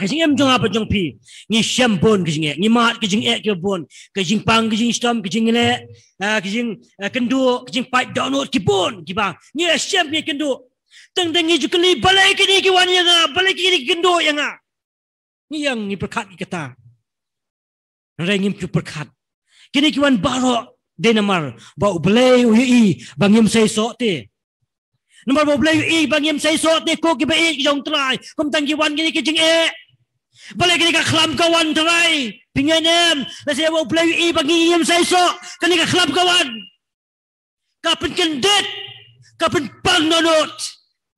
Kajing em jong apa jong pi ngi shampon kajing ngi mat kajing ke bon kajing pang kajing stom kajing le kajing kendu kajing pai download ki bon ki bang ngi sham ni kendu teng teng ngi jukli balai kini ki wan yang balai kini kendu yang ni yang ni perkat kata rengim pu perkat kini ki wan baro denamar bau belai ui bangim sai so te nomor bau belai ui bangim sai so te ko ki bai jong trai kom tang ki wan kini ki jing balai kini ka khlam kawan trai pingenem la sai bau belai ui bangim sai so kini ka khlam kawan kapan kendet kapan pang nonot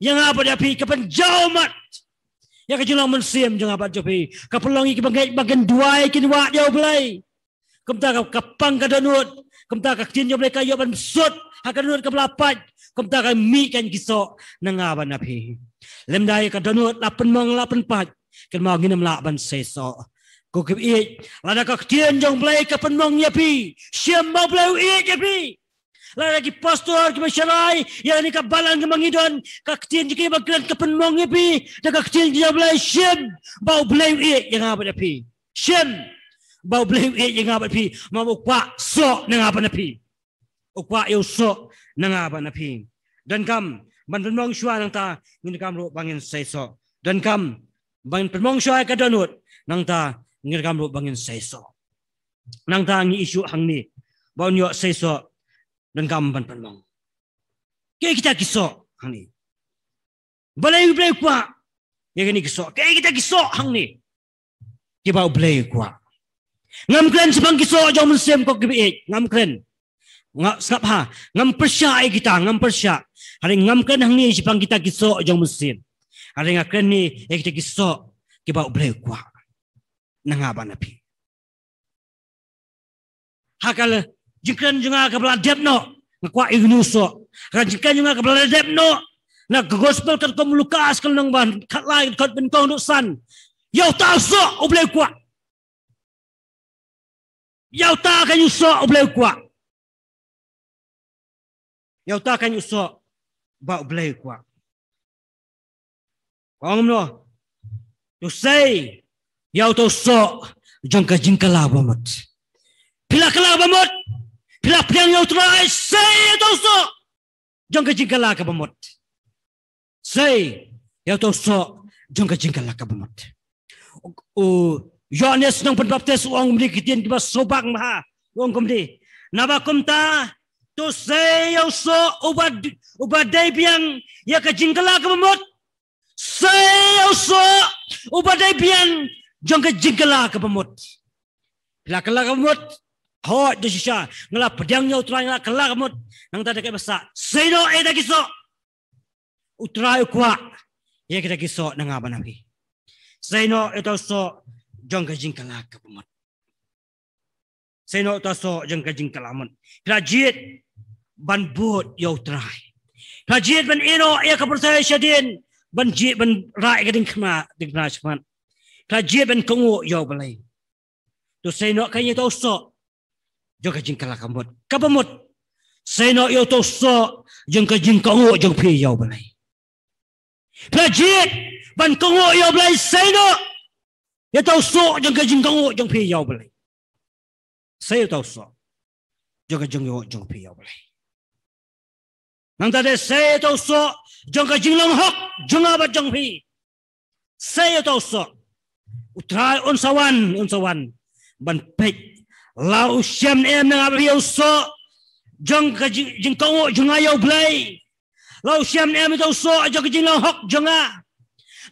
yang apa dia pi kapan jaumat ya ka julang mensim jong apa jopi kapelongi ki bagian duai kini wa dia belai kum ta ka pang ka donut kum ta ka tin jo belai ka yo ban sut ha ka donut ka belapat kum ta ka mi kan kiso nanga ban api lem dai ka donut 8 kan mau nginem la ban seso ko ke i lada ka tin jong belai ka penmong ya pi siam mau belai i ya pi lagi pastor ke masyarakat yang ni ka balang ke mangidon ka ktin jiki bagran ke penmong ya pi da ka ktin dia belai siam bau belai i yang apa da pi siam bau belai i yang apa pi mau ukwa so nang apa na pi ukwa yo so nang apa na pi dan kam ban penmong syua nang ta ngin kam ro bangin seso dan kam ban penmong syua ka donut nang ta ngin kam ro bangin seso nang ta ngi isu hang ni bau nyo seso dan gamban penmong kaya kita kisok hang ni balai kwa ya kini kisok kaya kita kisok hang ni kibau balai kwa ngam kren sebang kisok jom sem kok gibi ngam kren ngap ha ngam persya kita ngam persya hari ngam kren hang ni sebang kita kisok jom sem hari ngakren ni ya kita kisok kibau balai kwa nangaban api hakal jikran juga kabla depno ngakwa ignuso kan jikran juga kabla depno na gospel kan kom lukas kan nang ban khat lai khat ben kong san yau ta so oblei kwa yau ta kan yuso oblei kwa yau ta kan yuso ba oblei kwa kong no to say yau to so jangka jingkala bamat pila kala bamat pila piang yau trai say to so jangka jingkala ka bamat say yau to so jangka jingkala ka bamat Yohanes nang penbaptis uang mdi kitin kiba sobang maha uang kumdi nabakum ta to say yau so ubadai piang ya ka jingkala ka bamat say yau so ubadai piang jangka jingkala ka bamat pila kala ka bamat hot de sisa ngala pedang yo trai ngala kala kamut nang ta dekat basa seno da kiso utrai kwa ye kita kiso nang apa nabi seno itu so jong ka jingkala ka pamut seno to so jong ka jingkala mun krajit ban but yo trai krajit ban ino ya ka percaya syadin ban jit ban rai ka ding khma sman krajit ban kongu yo balai to seno kanya to so jong ka jingkala kamut kabamut seno yo to so jong ka jingkongo jong pi yo balai prajit ban kongo yo balai seno yo to so jong ka jingkongo jong pi yo balai seno to so jong ka jong pi yo balai nang ta de se to so jong ka jinglong hok jong aba jong pi se to so utrai unsawan ban pek lau siam em nang abiu so jong ka jing kongo jong ayo blai lau siam em to so jong ka jing long hok jong a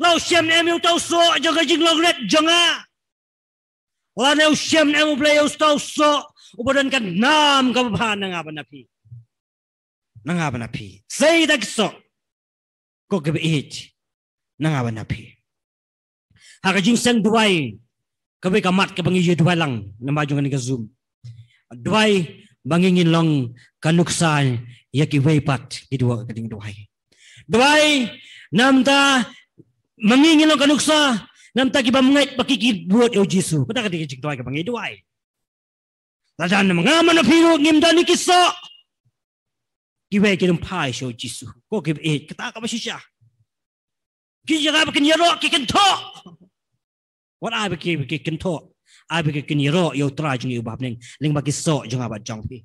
lau siam em to so jong ka jing long ret jong a la neu siam em blai to so ubadan kan nam ka ba nang abanapi sei dak so ko ke it nang abanapi ha ka jing sang duai kabe kamat ke bangi duai lang na majungan ka zoom duai bangingin long kanuksa ya ki weipat idua kading duai namta mangingin long kanuksa namta ki bamngait pakiki buat yo jisu kata kading jik duai ka bangi duai ladan mangaman na piro ngimdan ni kiso kiwe ki dum pai sho jisu ko ki kata ka basisya ki jaga bakin yaro ki kan to What I became can talk. I became can you yo try jing you babning ling bagi so jong abat jong pi.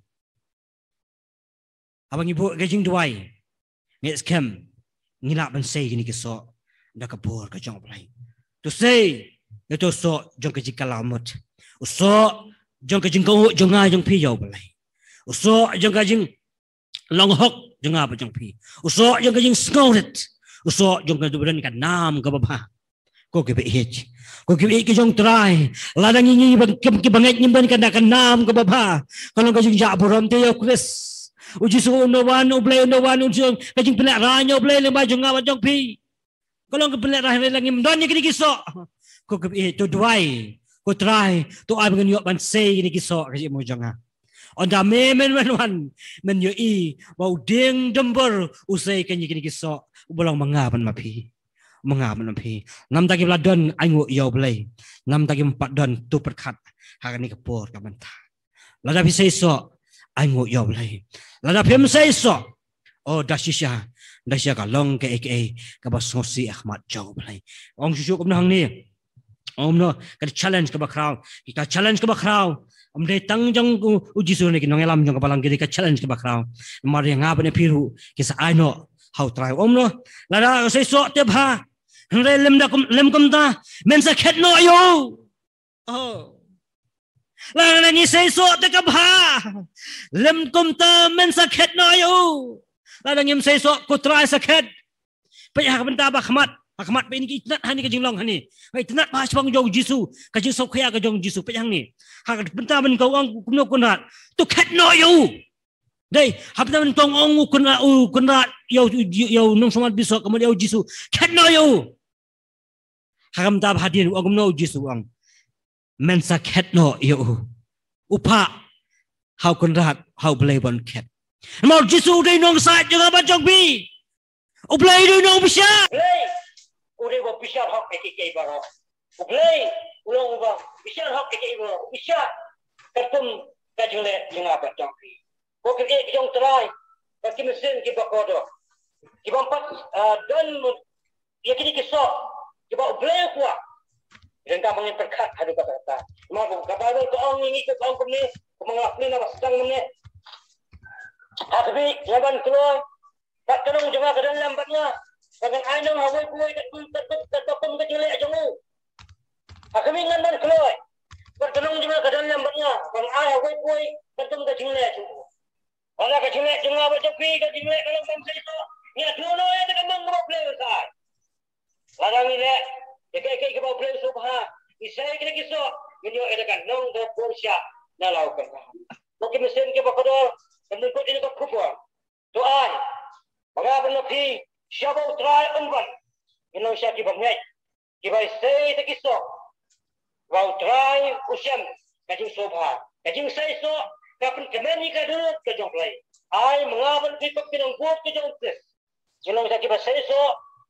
Abang ibu kajing duai. Nges kem ngilak ban say gini ke so dah kabur ke jong play. To say itu so jong kajing kalamut. Uso jong kajing kau jong ai jong pi yo play. Uso jong kajing long hok jong abat jong pi. Uso jong kajing scolded. Uso jong kajing beran kan nam ke bapa. Ko ke bih. Ko ke jong try. Ladang ini ke banget nyimban kan dak nam ke bapa. Kalau kajing jak borom te yo Chris. Uji suhu no one ujung kajing pelak ranyo play le baju ngawat jong pi. Kalau ke pelak rah lagi mdon ni kisok. Ko ke to duai. Ko try to ai bengen yo ban say ni kisok kajing mo jonga. On da men men yo I mau ding dember usai kani kisok bolong mangapan mapi. Mangapan mapi. Nam tagi bladon aingu yo play. Nam tagi 4 don tu perkat hari ni kepor ka mentah. Lada bisa so aingu yo play. Lada pem say so. Oh dasisha ka long ke ka bas ngosi Ahmad Jaw play. Ong susu kum nang ni. Om no ka challenge ka bakraw. Kita challenge ka bakraw. Om de tang jong uji su ni kinong elam jong ka balang ka challenge ka bakraw. Mari nga ba ne piru kisa I know how try. Om no lada say so te bha. Hre lem kum ta men sa khet no yo. Oh. Lada ni say so te ka bha. Lem kum ta men sa khet no yo. Lada ngim say so ko try sa khet. Pa ya ka benta ba Ahmad pe ni ki nat hani ka jinglong hani. Hai tenat ba chong jong Jisu ka jing sok khaya ka jong Jisu pe yang ni. Ha ka benta ben kau ang kumno kunat. Tu khet no yo. Dei ha benta ben tong ong kunat yo nong somat bisok kemudian yo Jisu. Khet no yo. Ha ka benta ba hadin ong kumno Jisu ang. Men sa khet no yo. Upa how kunat how blebon khet. Mau Jisu dei nong sa jong ba jong bi. Ublay dei nong bisya. Uri go bishar hok ke baro. Ublay ulong go bishar hok ke baro. Bishar tertum kajule linga batangpi. Ko ke jong try. Ka mesin ki bakodo. Ki bampat don yakini ki so. Ki ba ublay ko. Renda mangin perkat hadu kata. Ma ko kabalo ko ong ni ko ong kumni. Ko mangak ni na basang ni. Abi laban tuloy. Tak terung juga ke dalam lambatnya. Kadang ainang hawai kuai tertopong ke jelek aja mu. Kami ngandan keluar. Terung juga ke dalam lambatnya. Kadang ai hawai kuai tertopong ke jelek aja mu. Kalau ke jelek jengah baca pi ke jelek kalau bangsa itu. Ni dulu ya dengan mengubah beliau sah. Ladang ini dekai ke bawah beliau subha. Isai kena kisah. Ini ada kan nong do Porsche nalau kan. Mungkin mesin ke bakador. Kemudian ini ke kubur. Tuan. Mga panapi, siya ba utray unban? Inong siya kibangay. Kibay say takiso. Wa utray usyam. Kajing sobha. Kajing say so. Kapin kamani ka doon kajong play. Ay mga panapi pag pinangbuot kajong tis. Inong siya kibay say so.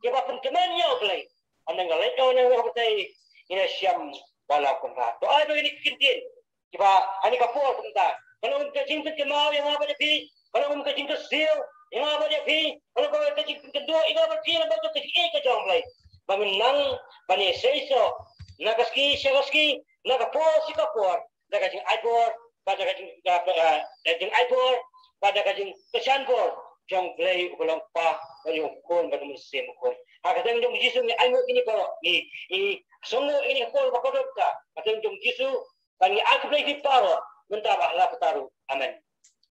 Kibapin kamani yaw play. Anong galit ko nang wakatay. Ina siyam wala kumpa. To ay bagay ni kikintin. Kiba, ani ka po kumta. Kalau kajing pagkamaw yung mga panapi. Kalau kajing kasil. Yang apa dia pi? Kalau kau kecil kedua, ini apa pi? Lepas tu kecil ke jong lagi. Bangun nang, bani seiso, nak ski, nak kapor si kapor, nak kacing aibor, pada kacing aibor, pada kacing kesanbor, jong play ulang pa, yung kon pada musim kon. Kadang jong Jisu ni aimo ini kalau ini semua ini kon bakodok ka. Kadang jong Jisu bani aku play di paro, mentaba